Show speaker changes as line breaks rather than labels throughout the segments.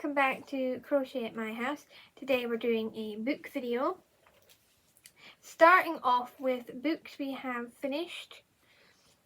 welcome back to Crochet at My House. Today we're doing a book video. Starting off with books we have finished.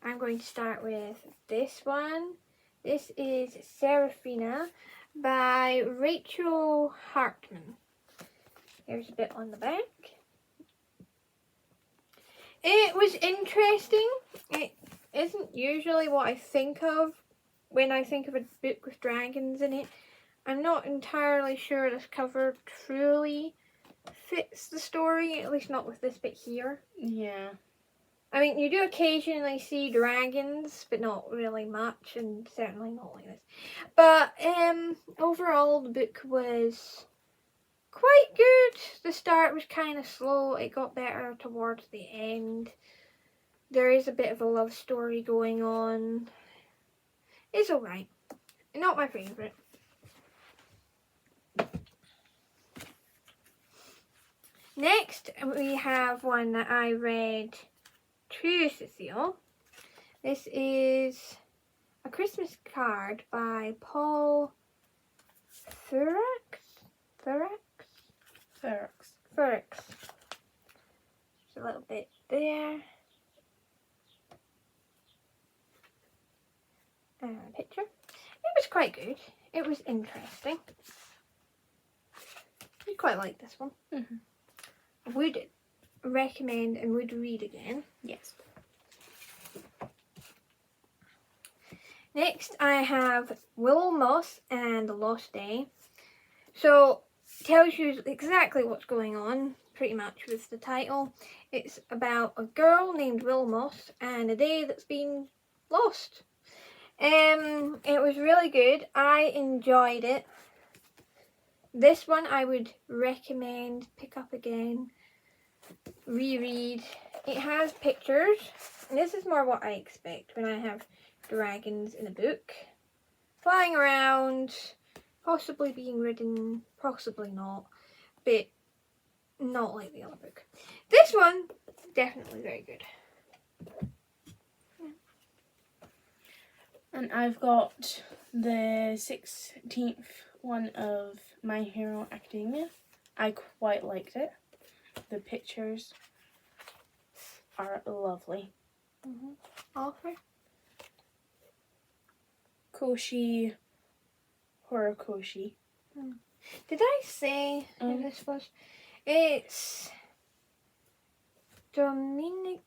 I'm going to start with this one. This is Seraphina by Rachel Hartman. Here's a bit on the back. It was interesting. It isn't usually what I think of when I think of a book with dragons in it. I'm not entirely sure this cover truly fits the story, at least not with this bit here.
Yeah.
I mean, you do occasionally see dragons, but not really much, and certainly not like this. But overall, the book was quite good. The start was kind of slow. It got better towards the end. There is a bit of a love story going on. It's alright. Not my favourite. Next, we have one that I read to Cecile. This is A Christmas Card by Paul Furex. There's a little bit there. And a picture. It was quite good. It was interesting. I quite like this one.
Mm-hmm.
Would recommend and would read again.
Yes.
Next, I have Willow Moss and the Lost Day. So, tells you exactly what's going on, pretty much, with the title. It's about a girl named Willow Moss and a day that's been lost. It was really good. I enjoyed it. This one I would recommend, pick up again, reread. It has pictures, and this is more what I expect when I have dragons in a book. Flying around, possibly being ridden, possibly not, but not like the other book. This one, definitely very good.
And I've got the 16th one of My Hero Academia. I quite liked it. The pictures are lovely.
Author?
Koshi Horikoshi.
Did I say who this was? It's Dominique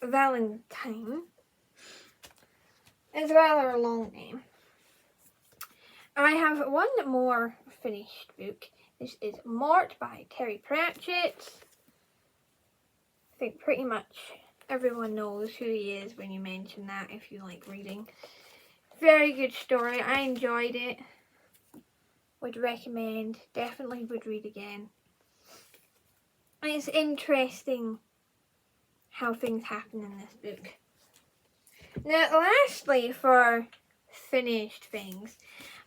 Valentine. It's a rather long name. I have one more finished book. This is Mort by Terry Pratchett. I think pretty much everyone knows who he is when you mention that if you like reading. Very good story. I enjoyed it. Would recommend. Definitely would read again. And it's interesting how things happen in this book. Now, lastly, for finished things.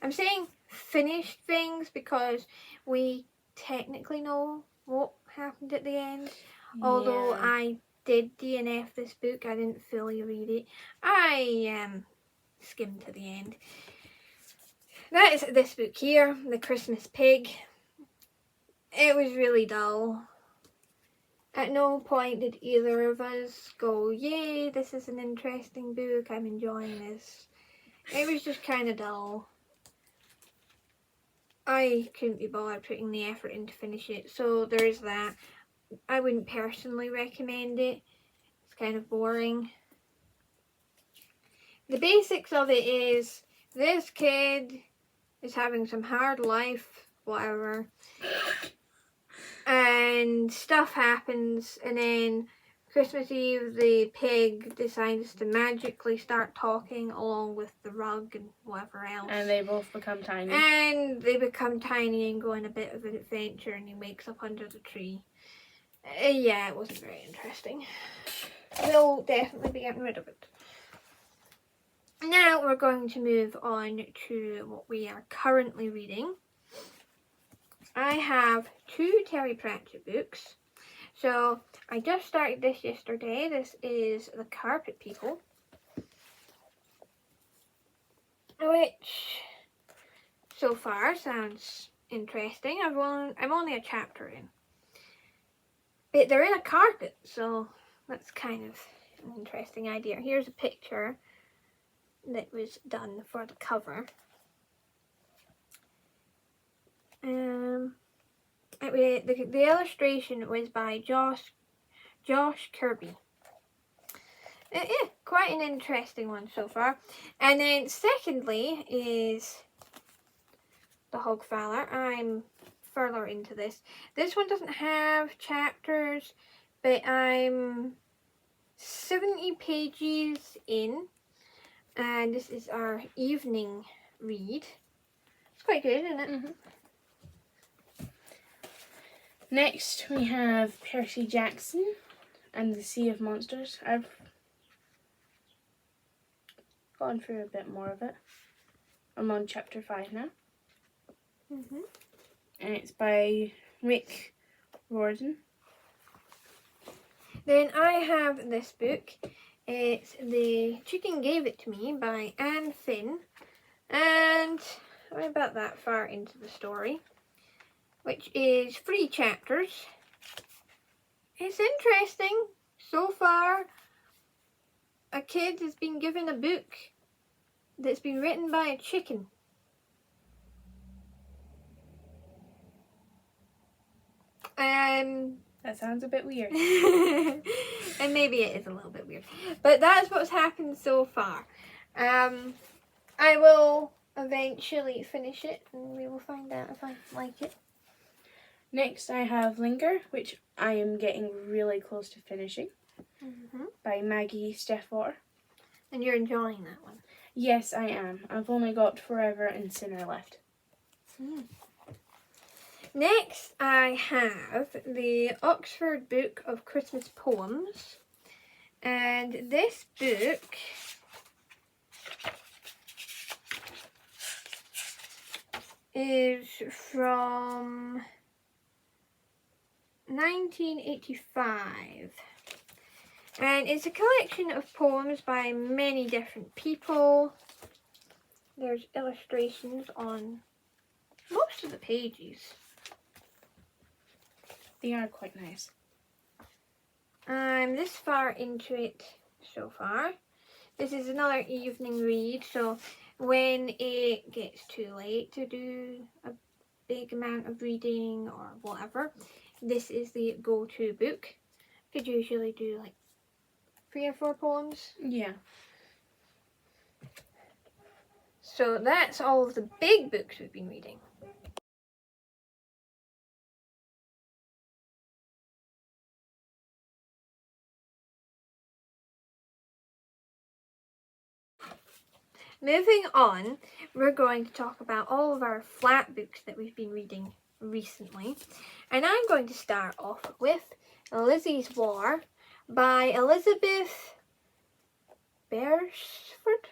I'm saying finished things because we technically know what happened at the end. Yeah. Although I did DNF this book, I didn't fully read it. I skimmed to the end. That is this book here, The Christmas Pig. It was really dull. At no point did either of us go, yay, this is an interesting book, I'm enjoying this. It was just kind of dull. I couldn't be bothered putting the effort in to finish it, so there is that. I wouldn't personally recommend it. It's kind of boring. The basics of it is, this kid is having some hard life, whatever. And stuff happens, and then Christmas Eve the pig decides to magically start talking along with the rug and whatever else.
And they both become tiny.
And they become tiny and go on a bit of an adventure, and he wakes up under the tree. Yeah, it wasn't very interesting. We'll definitely be getting rid of it. Now we're going to move on to what we are currently reading. I have two Terry Pratchett books. So I just started this yesterday. This is The Carpet People, which so far sounds interesting. I'm only a chapter in, but they're in a carpet, so that's kind of an interesting idea. Here's a picture that was done for the cover. The illustration was by Josh Kirby. Yeah, quite an interesting one so far. And then secondly is The Hogfather. I'm further into this. This one doesn't have chapters, but I'm 70 pages in, and this is our evening read. It's quite good, isn't it?
Mm-hmm. Next, we have Percy Jackson and the Sea of Monsters. I've gone through a bit more of it. I'm on chapter 5 now.
Mm-hmm.
And it's by Rick Riordan.
Then I have this book. It's The Chicken Gave It to Me by Anne Finn. And I'm about that far into the story, which is 3 chapters. It's interesting. So far, a kid has been given a book that's been written by a chicken.
That sounds a bit weird.
And maybe it is a little bit weird. But that's what's happened so far. I will eventually finish it and we will find out if I like it.
Next, I have Linger, which I am getting really close to finishing, by Maggie Steffwater.
And you're enjoying that one?
Yes, I am. I've only got Forever and Sinner left.
Next, I have the Oxford Book of Christmas Poems. And this book is from 1985. And it's a collection of poems by many different people. There's illustrations on most of the pages.
They are quite nice.
I'm this far into it so far. This is another evening read, so when it gets too late to do a big amount of reading or whatever, this is the go-to book. Could usually do like 3 or 4 poems.
Yeah.
So that's all of the big books we've been reading. Moving on, we're going to talk about all of our flat books that we've been reading recently. And I'm going to start off with Lizzie's War by Elizabeth Beresford.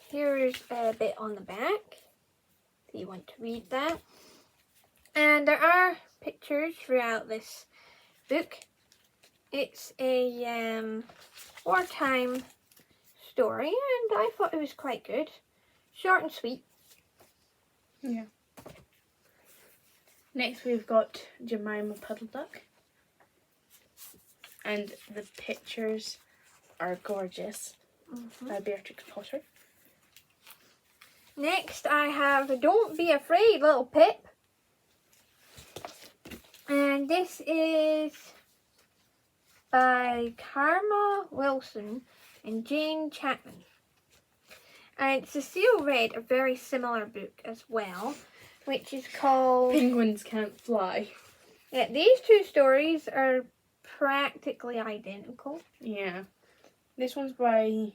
Here is a bit on the back, if you want to read that. And there are pictures throughout this book. It's a wartime story, and I thought it was quite good. Short and sweet.
Yeah. Next, we've got Jemima Puddle Duck. And the pictures are gorgeous, by Beatrix Potter.
Next, I have Don't Be Afraid, Little Pip. And this is by Karma Wilson and Jane Chapman. And Cecile read a very similar book as well, which is called
Penguins Can't Fly.
Yeah, these 2 stories are practically identical.
Yeah. This one's by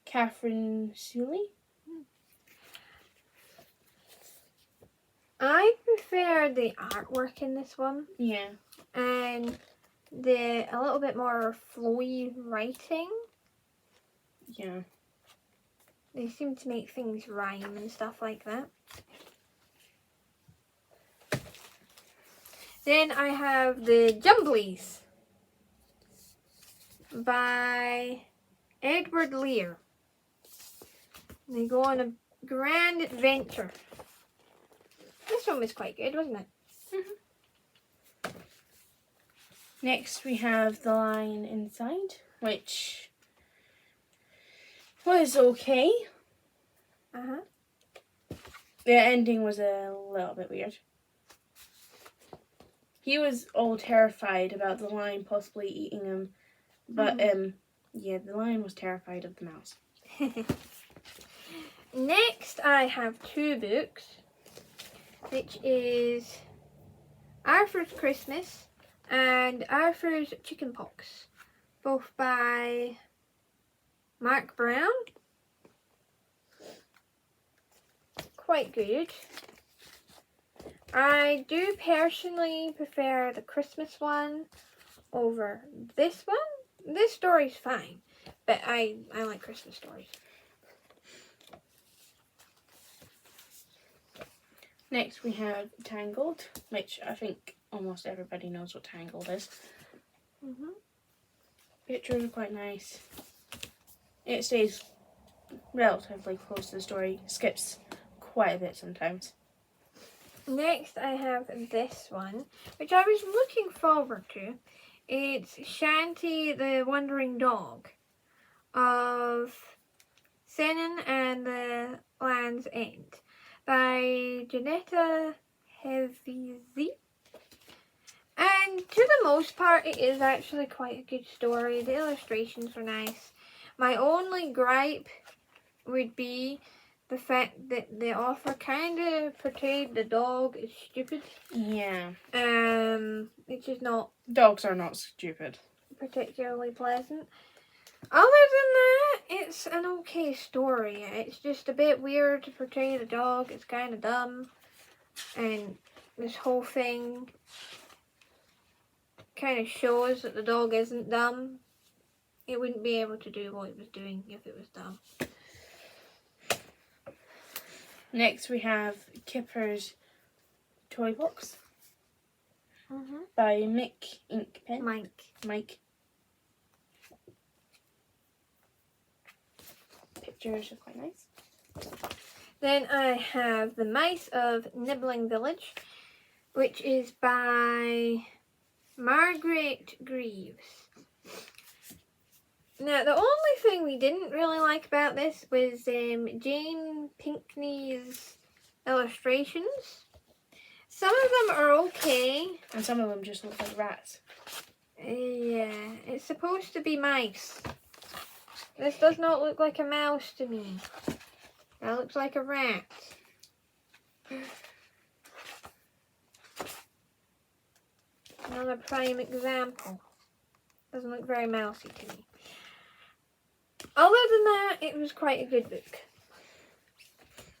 Catherine Seeley.
I prefer the artwork in this one.
Yeah.
And a little bit more flowy writing.
Yeah.
They seem to make things rhyme and stuff like that. Then I have the Jumblies by Edward Lear. They go on a grand adventure. This one was quite good, wasn't it?
Next, we have The Lion Inside, which was okay.
Uh-huh.
The ending was a little bit weird. He was all terrified about the lion possibly eating him, but yeah, the lion was terrified of the mouse.
Next, I have two books, which is Arthur's Christmas and Arthur's Chickenpox, both by Mark Brown. Quite good. I do personally prefer the Christmas one over this one. This story's fine, but I like Christmas stories.
Next, we have Tangled, which I think almost everybody knows what Tangled is. Pictures are quite nice. It stays relatively close to the story, skips quite a bit sometimes.
Next, I have this one, which I was looking forward to. It's Shanty the Wandering Dog of Senan and the Land's End by Janetta Heavisi. And to the most part, it is actually quite a good story. The illustrations are nice. My only gripe would be the fact that the author kind of portrayed the dog as stupid.
Yeah.
Which is not
Dogs are not stupid.
particularly pleasant. Other than that, it's an okay story. It's just a bit weird to portray the dog. It's kind of dumb. And this whole thing kind of shows that the dog isn't dumb. It wouldn't be able to do what it was doing if it was dumb.
Next, we have Kipper's Toy Box
Mm-hmm.
by Mick Inkpen.
Mike.
Pictures are quite nice.
Then I have The Mice of Nibbling Village, which is by Margaret Greaves. Now, the only thing we didn't really like about this was Jane Pinkney's illustrations. Some of them are okay.
And some of them just look like rats.
Yeah, it's supposed to be mice. This does not look like a mouse to me. That looks like a rat. Another prime example. Doesn't look very mousy to me. Other than that, it was quite a good book.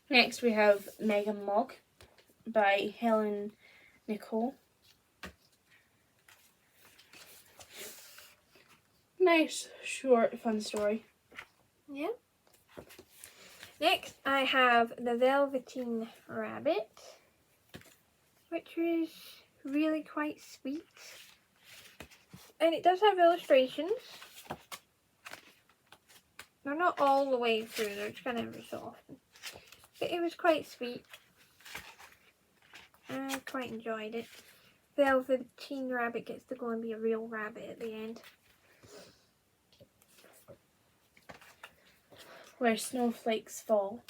Next, we have Megan Mogg by Helen Nicole. Nice, short, fun story.
Yeah. Next, I have The Velveteen Rabbit, which is really quite sweet. And it does have illustrations. They're not all the way through, they're just kind of every so often. But it was quite sweet. I quite enjoyed it. Velveteen Rabbit gets to go and be a real rabbit at the end.
Where Snowflakes Fall.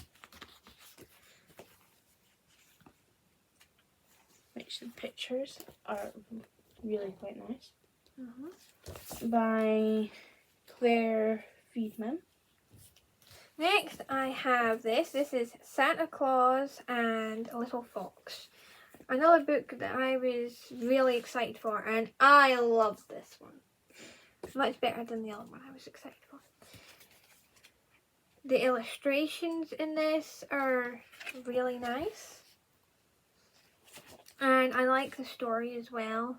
Which the pictures are really quite nice. By Claire Friedman.
Next, I have this. This is Santa Claus and Little Fox. Another book that I was really excited for, and I loved this one. Much better than the other one I was excited for. The illustrations in this are really nice. And I like the story as well.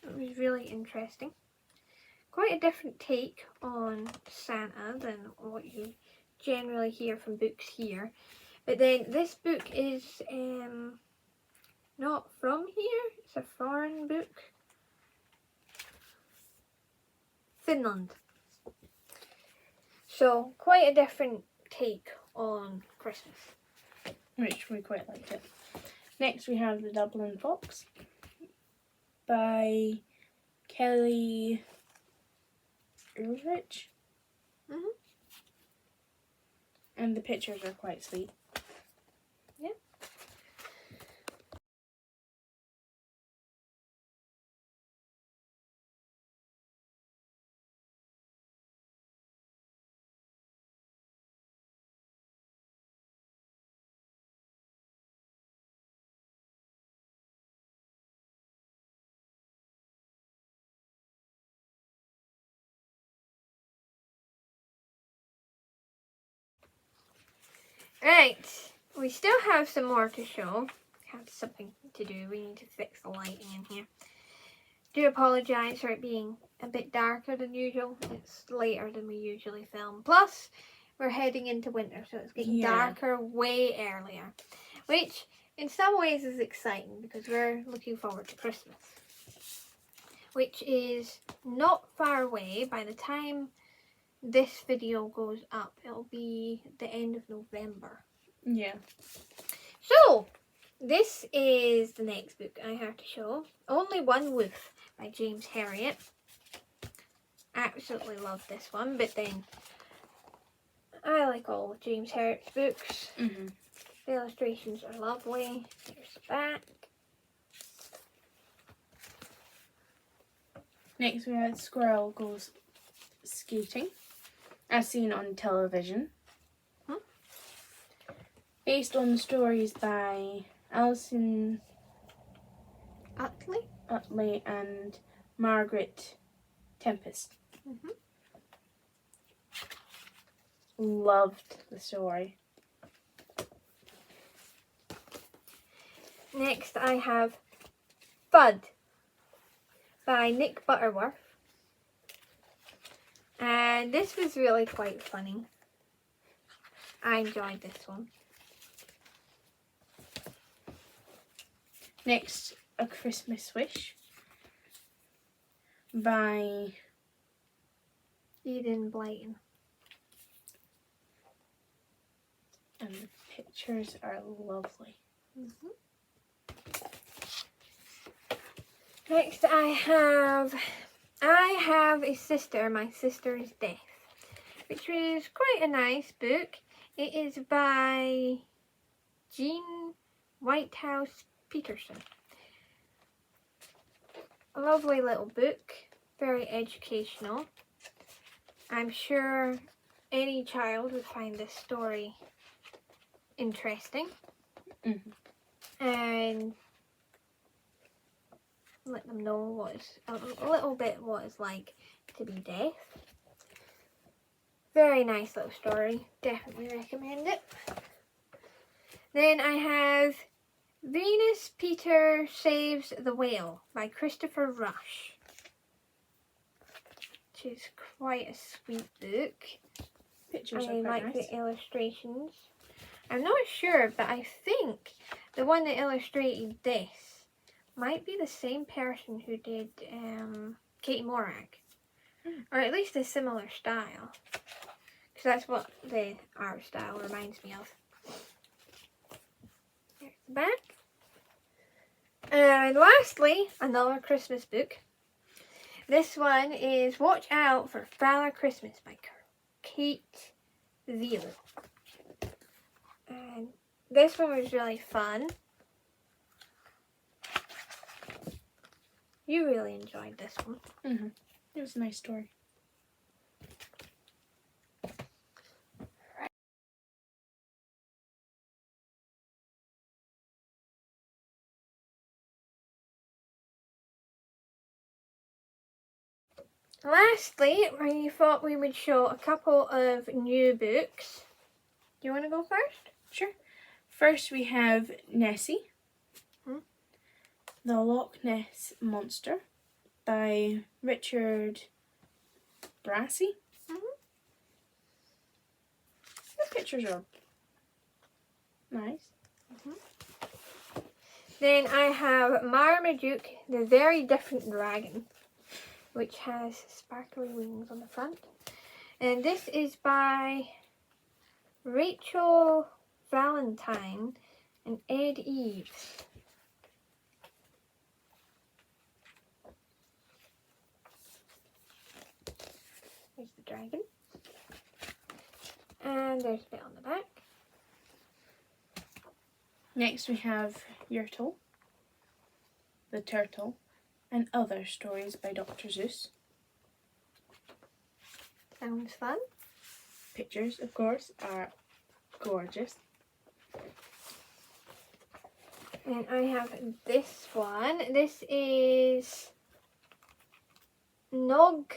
It was really interesting. Quite a different take on Santa than what you generally hear from books here. But then this book is not from here. It's a foreign book. Finland. So quite a different take on Christmas.
Which we quite liked it. Next we have The Dublin Fox by Kelly Ulrich.
Mhm.
And the pictures are quite sweet.
Yeah. Right, we still have some more to show. Have something to do. We need to fix the lighting in here. Do apologise for it being a bit darker than usual. It's later than we usually film. Plus, we're heading into winter, so it's getting darker way earlier. Which, in some ways, is exciting because we're looking forward to Christmas. Which is not far away. By the time this video goes up, it'll be the end of November.
Yeah.
So, this is the next book I have to show. Only One Wolf by James Herriot. Absolutely love this one, but then I like all of James Herriot's books.
Mm-hmm.
The illustrations are lovely. Here's the back.
Next we have Squirrel Goes Skating, as seen on television. Based on stories by Alison Utley and Margaret Tempest.
Mhm.
Loved the story.
Next I have Bud by Nick Butterworth. And this was really quite funny. I enjoyed this one.
Next, A Christmas Wish by
Eden Blyton.
And the pictures are lovely.
Next I have A Sister, My Sister's Death, which was quite a nice book. It is by Jean Whitehouse Peterson. A lovely little book, very educational. I'm sure any child would find this story interesting. And let them know what it's a little bit what it's like to be deaf. Very nice little story. Definitely recommend it. Then I have Venus Peter Saves the Whale by Christopher Rush, which is quite a sweet book.
Pictures
I
are quite
like
nice.
the illustrations. I'm not sure, but I think the one that illustrated this might be the same person who did Katie Morak. Or at least a similar style. Because that's what the art style reminds me of. There's the back. And lastly, another Christmas book. This one is Watch Out for Father Christmas by Kate Veal. And this one was really fun. You really enjoyed this one.
It was a nice story.
Lastly, we thought we would show a couple of new books. Do you want to go first?
Sure. First we have Nessie, The Loch Ness Monster by Richard Brassey. The pictures are Nice.
Then I have Marmaduke, the Very Different Dragon, which has sparkly wings on the front. And this is by Rachel Valentine and Ed Eves. There's the dragon. And there's a bit on the back.
Next we have Yertle, the Turtle, and Other Stories by Dr. Seuss.
Sounds fun.
Pictures, of course, are gorgeous.
And I have this one. This is Nog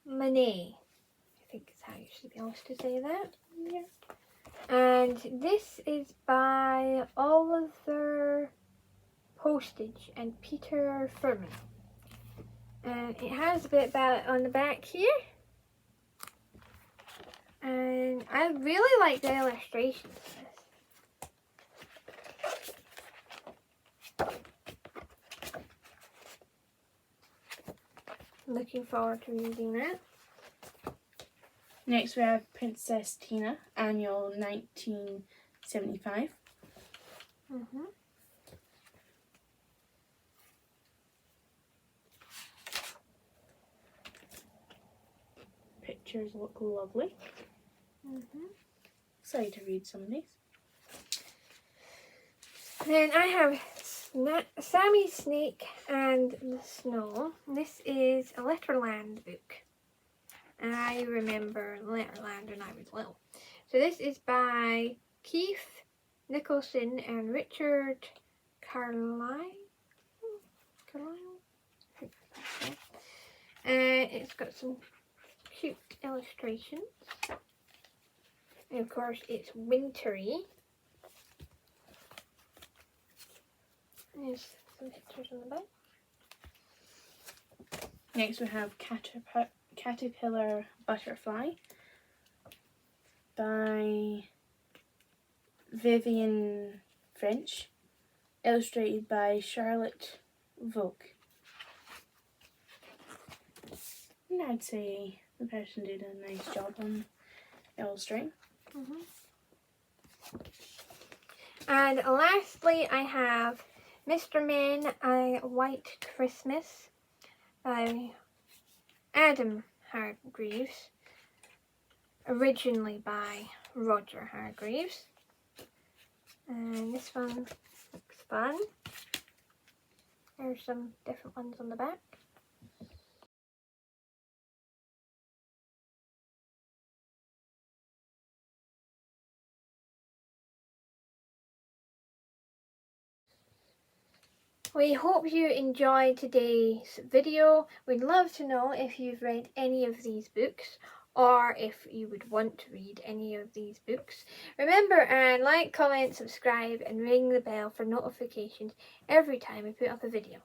Manet. I think is how you should be able to say that.
Yeah.
And this is by Oliver Postage and Peter Furman. And it has a bit about it on the back here. And I really like the illustrations of this. Looking forward to reading that.
Next we have Princess Tina, annual 1975. Pictures look lovely. Excited to read some of these.
Then I have Sammy Snake and the Snow. This is a Letterland book. And I remember Letterland when I was little. So this is by Keith Nicholson and Richard Carlisle. And it's got some cute illustrations. And of course it's wintry. There's some pictures on the back.
Next we have Caterpillar Butterfly by Vivian French, illustrated by Charlotte Volk. And I'd say the person did a nice job on illustrating.
And lastly, I have Mr. Man, A White Christmas by Adam Hargreaves, originally by Roger Hargreaves. And this one looks fun. There's some different ones on the back. We hope you enjoyed today's video. We'd love to know if you've read any of these books or if you would want to read any of these books. Remember, like, comment, subscribe and ring the bell for notifications every time we put up a video.